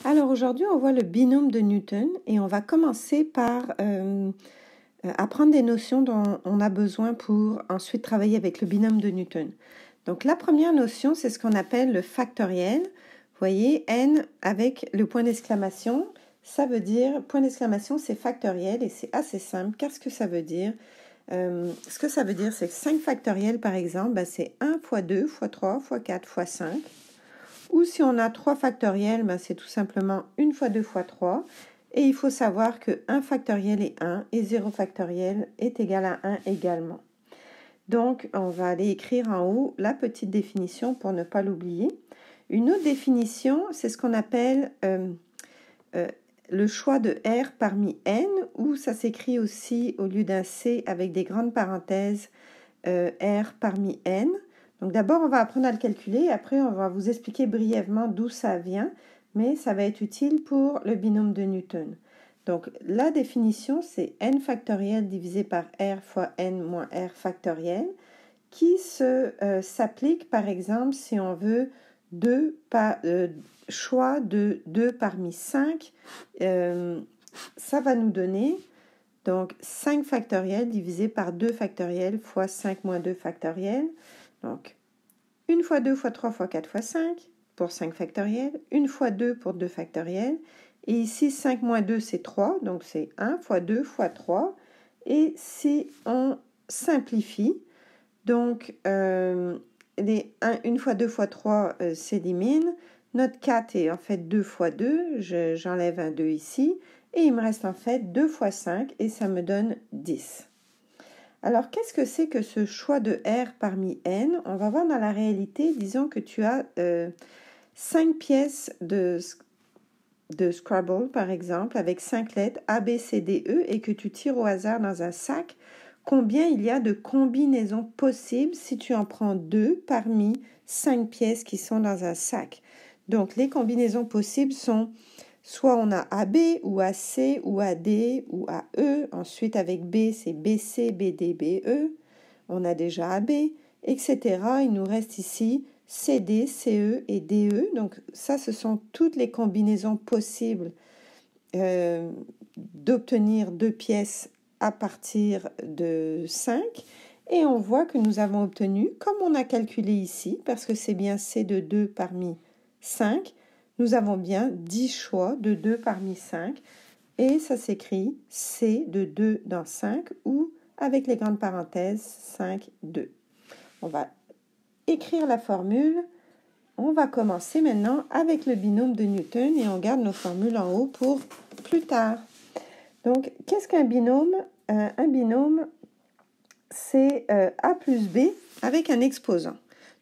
Alors aujourd'hui, on voit le binôme de Newton et on va commencer par apprendre des notions dont on a besoin pour ensuite travailler avec le binôme de Newton. Donc la première notion, c'est ce qu'on appelle le factoriel. Vous voyez, n avec le point d'exclamation, ça veut dire, point d'exclamation, c'est factoriel et c'est assez simple. Qu'est-ce que ça veut dire? Ce que ça veut dire, c'est que 5 factoriels, par exemple, c'est 1 fois 2 fois 3 fois 4 fois 5. Ou si on a 3 factoriels, c'est tout simplement 1 fois 2 fois 3. Et il faut savoir que 1 factoriel est 1 et 0 factoriel est égal à 1 également. Donc, on va aller écrire en haut la petite définition pour ne pas l'oublier. Une autre définition, c'est ce qu'on appelle le choix de R parmi N, ou ça s'écrit aussi au lieu d'un C avec des grandes parenthèses R parmi N. Donc d'abord, on va apprendre à le calculer, après on va vous expliquer brièvement d'où ça vient, mais ça va être utile pour le binôme de Newton. Donc la définition, c'est n factoriel divisé par r fois n moins r factoriel, qui s'applique par exemple si on veut choix de 2 parmi 5, ça va nous donner donc 5 factoriel divisé par 2 factoriel fois 5 moins 2 factoriel. Donc 1 fois 2 fois 3 fois 4 fois 5 pour 5 factoriel, 1 fois 2 pour 2 factoriel. Et ici 5 moins 2 c'est 3, donc c'est 1 fois 2 fois 3. Et si on simplifie, donc 1 fois 2 fois 3 s'élimine. Notre 4 est en fait 2 fois 2, j'enlève un 2 ici. Et il me reste en fait 2 fois 5 et ça me donne 10. Alors, qu'est-ce que c'est que ce choix de R parmi N? On va voir dans la réalité, disons que tu as 5 pièces de Scrabble, par exemple, avec 5 lettres A, B, C, D, E, et que tu tires au hasard dans un sac. Combien il y a de combinaisons possibles si tu en prends 2 parmi 5 pièces qui sont dans un sac? Donc, les combinaisons possibles sont soit on a AB ou AC ou AD ou AE. Ensuite, avec B, c'est BC, BD, BE. On a déjà AB, etc. Il nous reste ici CD, CE et DE. Donc ça, ce sont toutes les combinaisons possibles d'obtenir 2 pièces à partir de 5. Et on voit que nous avons obtenu, comme on a calculé ici, parce que c'est bien C de 2 parmi 5, nous avons bien 10 choix de 2 parmi 5. Et ça s'écrit C de 2 dans 5 ou avec les grandes parenthèses 5, 2. On va écrire la formule. On va commencer maintenant avec le binôme de Newton et on garde nos formules en haut pour plus tard. Donc, qu'est-ce qu'un binôme? Un binôme, c'est A plus B avec un exposant.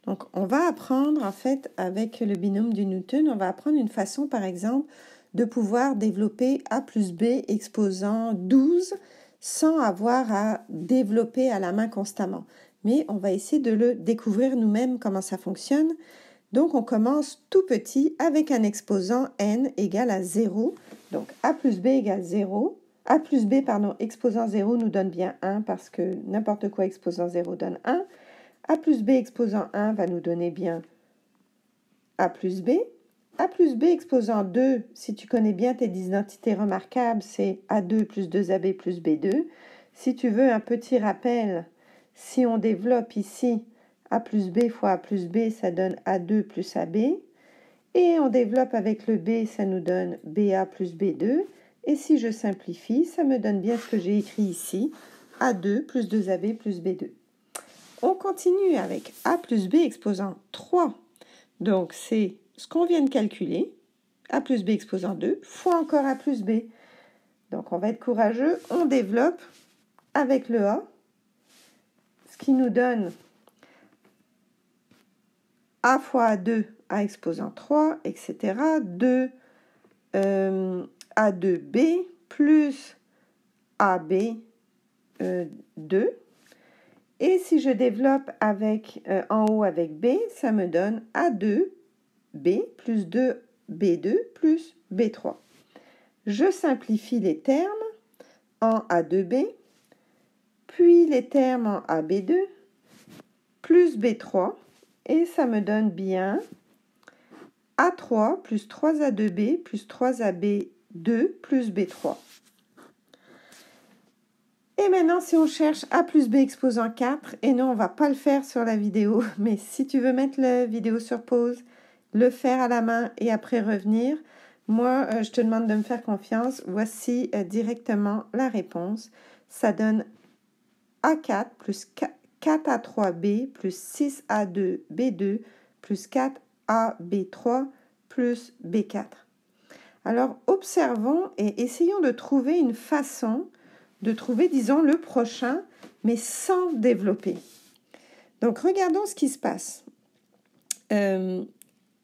Donc, on va apprendre, en fait, avec le binôme de Newton, on va apprendre une façon, par exemple, de pouvoir développer A plus B exposant 12 sans avoir à développer à la main constamment. Mais on va essayer de le découvrir nous-mêmes, comment ça fonctionne. Donc, on commence tout petit avec un exposant n égale à 0. Donc, A plus B égale 0. A plus B, exposant 0 nous donne bien 1 parce que n'importe quoi exposant 0 donne 1. A plus B exposant 1 va nous donner bien A plus B. A plus B exposant 2, si tu connais bien tes identités remarquables, c'est A2 plus 2AB plus B2. Si tu veux un petit rappel, si on développe ici A plus B fois A plus B, ça donne A2 plus AB. Et on développe avec le B, ça nous donne BA plus B2. Et si je simplifie, ça me donne bien ce que j'ai écrit ici, A2 plus 2AB plus B2. On continue avec A plus B exposant 3. Donc, c'est ce qu'on vient de calculer. A plus B exposant 2 fois encore A plus B. Donc, on va être courageux. On développe avec le A, ce qui nous donne A fois A2, A exposant 3, etc. 2 A2B plus AB 2. Et si je développe en haut avec B, ça me donne A2B plus 2B2 plus B3. Je simplifie les termes en A2B, puis les termes en AB2, plus B3, et ça me donne bien A3 plus 3A2B plus 3AB2 plus B3. Et maintenant, si on cherche A plus B exposant 4, et non, on ne va pas le faire sur la vidéo, mais si tu veux mettre la vidéo sur pause, le faire à la main et après revenir, moi, je te demande de me faire confiance. Voici directement la réponse. Ça donne A4 plus 4A3B plus 6A2B2 plus 4AB3 plus B4. Alors, observons et essayons de trouver une façon de trouver, disons, le prochain, mais sans développer. Donc, regardons ce qui se passe.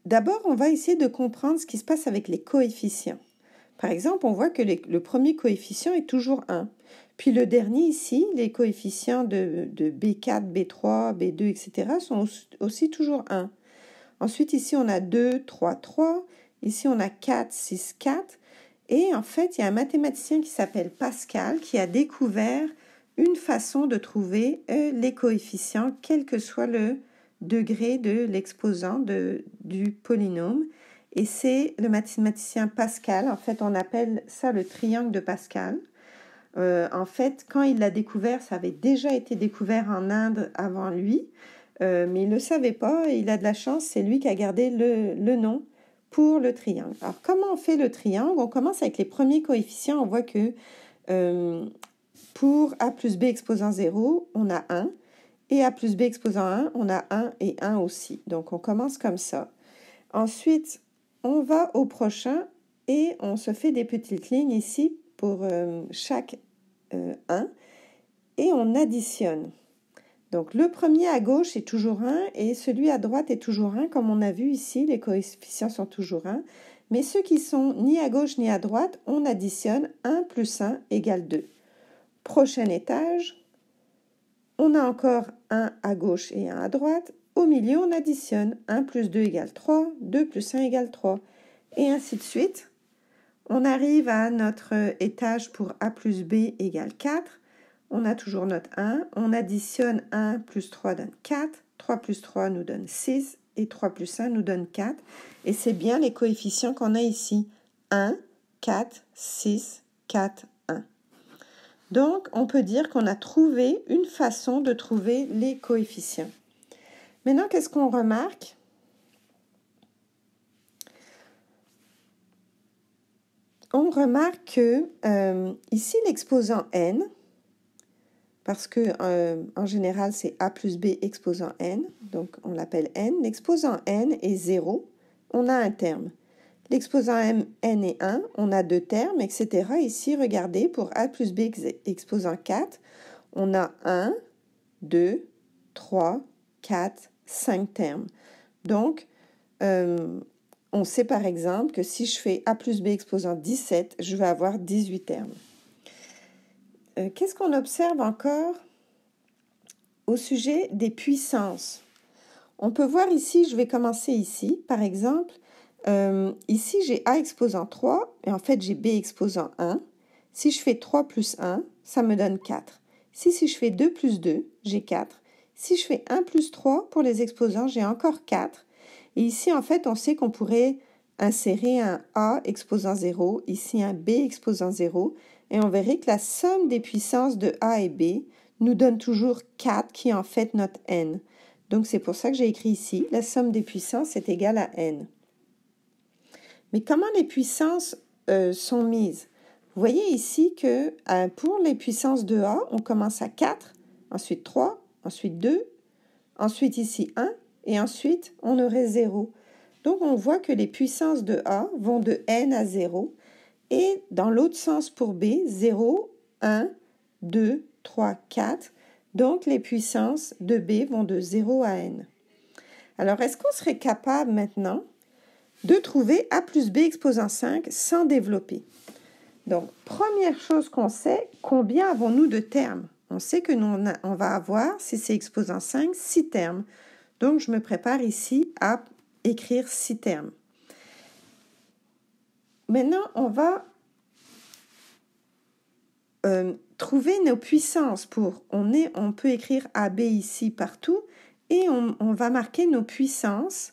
D'abord, on va essayer de comprendre ce qui se passe avec les coefficients. Par exemple, on voit que le premier coefficient est toujours 1. Puis le dernier ici, les coefficients de B4, B3, B2, etc. sont aussi toujours 1. Ensuite, ici, on a 2, 3, 3. Ici, on a 4, 6, 4. Et en fait, il y a un mathématicien qui s'appelle Pascal qui a découvert une façon de trouver les coefficients, quel que soit le degré de l'exposant du polynôme. Et c'est le mathématicien Pascal. En fait, on appelle ça le triangle de Pascal. En fait, quand il l'a découvert, ça avait déjà été découvert en Inde avant lui, mais il ne le savait pas et il a de la chance, c'est lui qui a gardé le nom pour le triangle. Alors, comment on fait le triangle? On commence avec les premiers coefficients. On voit que pour A plus B exposant 0, on a 1. Et A plus B exposant 1, on a 1 et 1 aussi. Donc, on commence comme ça. Ensuite, on va au prochain et on se fait des petites lignes ici pour chaque 1 et on additionne. Donc, le premier à gauche est toujours 1 et celui à droite est toujours 1. Comme on a vu ici, les coefficients sont toujours 1. Mais ceux qui sont ni à gauche ni à droite, on additionne 1 plus 1 égale 2. Prochain étage, on a encore 1 à gauche et 1 à droite. Au milieu, on additionne 1 plus 2 égale 3, 2 plus 1 égale 3. Et ainsi de suite. On arrive à notre étage pour A plus B égale 4. On a toujours notre 1. On additionne 1 plus 3 donne 4. 3 plus 3 nous donne 6. Et 3 plus 1 nous donne 4. Et c'est bien les coefficients qu'on a ici. 1, 4, 6, 4, 1. Donc, on peut dire qu'on a trouvé une façon de trouver les coefficients. Maintenant, qu'est-ce qu'on remarque? On remarque que ici, l'exposant n, parce que en général, c'est A plus B exposant n, donc on l'appelle n. L'exposant n est 0, on a un terme. L'exposant n est 1, on a 2 termes, etc. Ici, regardez, pour A plus B exposant 4, on a 1, 2, 3, 4, 5 termes. Donc, on sait par exemple que si je fais A plus B exposant 17, je vais avoir 18 termes. Qu'est-ce qu'on observe encore au sujet des puissances? On peut voir ici, je vais commencer ici, par exemple, ici j'ai A exposant 3 et en fait j'ai B exposant 1. Si je fais 3 plus 1, ça me donne 4. Si je fais 2 plus 2, j'ai 4. Si je fais 1 plus 3 pour les exposants, j'ai encore 4. Et ici, en fait, on sait qu'on pourrait insérer un A exposant 0, ici un B exposant 0, et on verrait que la somme des puissances de A et B nous donne toujours 4, qui est en fait notre n. Donc, c'est pour ça que j'ai écrit ici, la somme des puissances est égale à n. Mais comment les puissances sont mises? Vous voyez ici que pour les puissances de A, on commence à 4, ensuite 3, ensuite 2, ensuite ici 1, et ensuite on aurait 0. Donc on voit que les puissances de A vont de n à 0, et dans l'autre sens pour B, 0, 1, 2, 3, 4. Donc les puissances de B vont de 0 à n. Alors est-ce qu'on serait capable maintenant de trouver A plus B exposant 5 sans développer? Donc, première chose qu'on sait, combien avons-nous de termes? On sait que on va avoir, si c'est exposant 5, 6 termes. Donc, je me prépare ici à écrire 6 termes. Maintenant, on va trouver nos puissances. On peut écrire AB ici partout et on va marquer nos puissances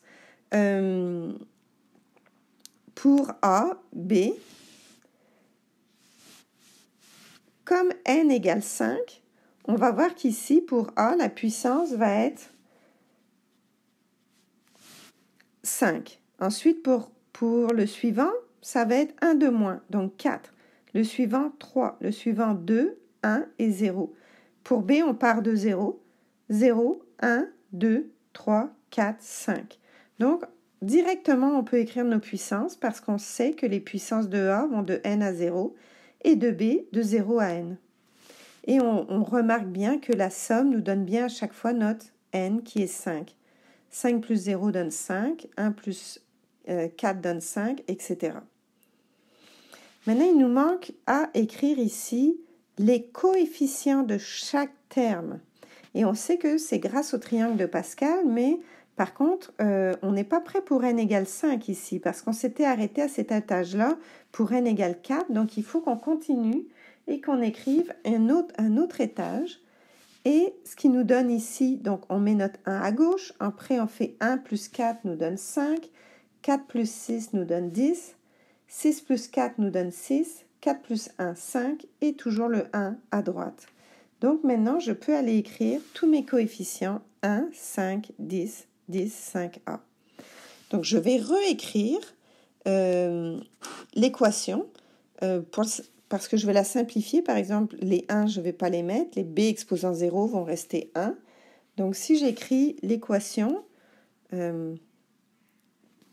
pour A, B, comme n égale 5, on va voir qu'ici, pour A, la puissance va être 5. Ensuite, pour le suivant, ça va être 1 de moins, donc 4. Le suivant, 3. Le suivant, 2, 1 et 0. Pour B, on part de 0. 0, 1, 2, 3, 4, 5. Donc, directement, on peut écrire nos puissances parce qu'on sait que les puissances de A vont de n à 0 et de B de 0 à n. Et on remarque bien que la somme nous donne bien à chaque fois notre n qui est 5. 5 plus 0 donne 5, 1 plus 4 donne 5, etc. Maintenant, il nous manque à écrire ici les coefficients de chaque terme. Et on sait que c'est grâce au triangle de Pascal, mais par contre, on n'est pas prêt pour n égale 5 ici, parce qu'on s'était arrêté à cet étage-là pour n égale 4, donc il faut qu'on continue et qu'on écrive un autre étage. Et ce qui nous donne ici, donc on met notre 1 à gauche, après on fait 1 plus 4 nous donne 5, 4 plus 6 nous donne 10, 6 plus 4 nous donne 6, 4 plus 1, 5, et toujours le 1 à droite. Donc maintenant, je peux aller écrire tous mes coefficients 1, 5, 10, 10, 5a. Donc je vais réécrire l'équation parce que je vais la simplifier. Par exemple, les 1, je ne vais pas les mettre. Les b exposant 0 vont rester 1. Donc si j'écris l'équation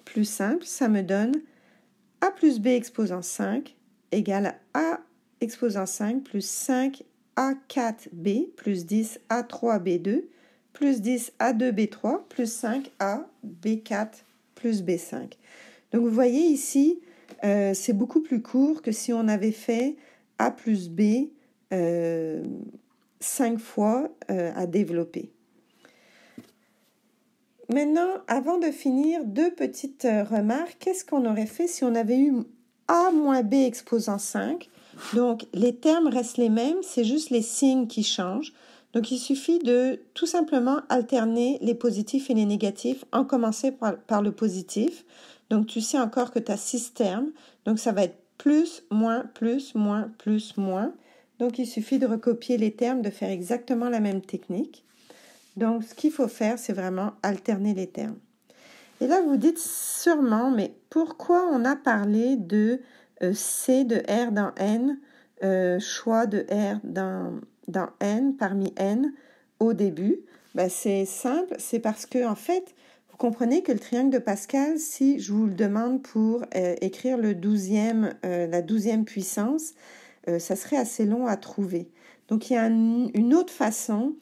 plus simple, ça me donne a plus b exposant 5 égale a exposant 5 plus 5 A4B plus 10 A3B2 plus 10 A2B3 plus 5 AB4 plus B5. Donc vous voyez ici, c'est beaucoup plus court que si on avait fait A plus B 5 fois à développer. Maintenant, avant de finir, deux petites remarques. Qu'est-ce qu'on aurait fait si on avait eu A moins B exposant 5 ? Donc, les termes restent les mêmes, c'est juste les signes qui changent. Donc, il suffit de tout simplement alterner les positifs et les négatifs, en commençant par le positif. Donc, tu sais encore que tu as 6 termes. Donc, ça va être plus, moins, plus, moins, plus, moins. Donc, il suffit de recopier les termes, de faire exactement la même technique. Donc, ce qu'il faut faire, c'est vraiment alterner les termes. Et là, vous dites sûrement, mais pourquoi on a parlé de C de R dans N, choix de R dans N, parmi N, au début? Ben, c'est simple, c'est parce que, en fait, vous comprenez que le triangle de Pascal, si je vous le demande pour écrire la 12e puissance, ça serait assez long à trouver. Donc, il y a une autre façon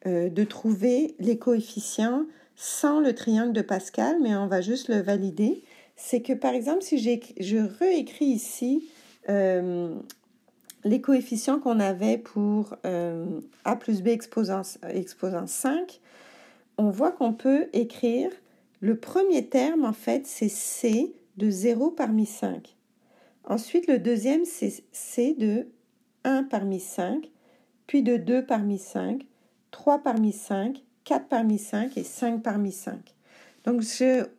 de trouver les coefficients sans le triangle de Pascal, mais on va juste le valider. C'est que, par exemple, si je réécris ici les coefficients qu'on avait pour A plus B exposant 5, on voit qu'on peut écrire le premier terme, en fait, c'est C de 0 parmi 5. Ensuite, le deuxième, c'est C de 1 parmi 5, puis de 2 parmi 5, 3 parmi 5, 4 parmi 5 et 5 parmi 5. Donc,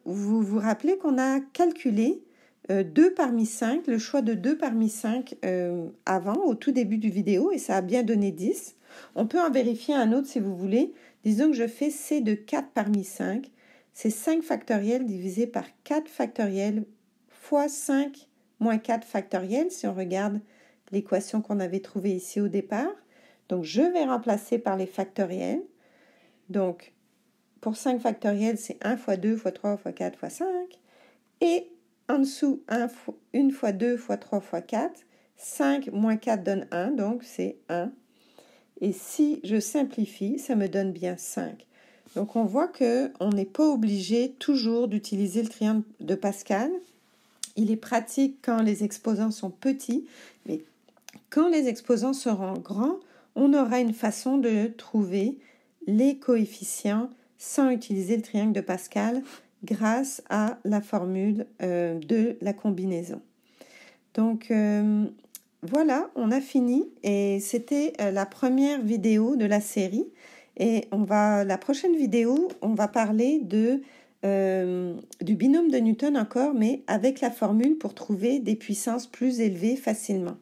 vous vous rappelez qu'on a calculé 2 parmi 5, le choix de 2 parmi 5 avant, au tout début du vidéo, et ça a bien donné 10. On peut en vérifier un autre si vous voulez. Disons que je fais C de 4 parmi 5. C'est 5 factoriel divisé par 4 factoriel fois 5 moins 4 factoriel, si on regarde l'équation qu'on avait trouvée ici au départ. Donc, je vais remplacer par les factoriels. Donc, pour 5 factoriels, c'est 1 fois 2 fois 3 fois 4 fois 5. Et en dessous, 1 fois 2 fois 3 fois 4. 5 moins 4 donne 1, donc c'est 1. Et si je simplifie, ça me donne bien 5. Donc, on voit qu'on n'est pas obligé toujours d'utiliser le triangle de Pascal. Il est pratique quand les exposants sont petits, mais quand les exposants seront grands, on aura une façon de trouver les coefficients sans utiliser le triangle de Pascal grâce à la formule de la combinaison. Donc, voilà, on a fini et c'était la première vidéo de la série. Et la prochaine vidéo, on va parler de du binôme de Newton encore, mais avec la formule pour trouver des puissances plus élevées facilement.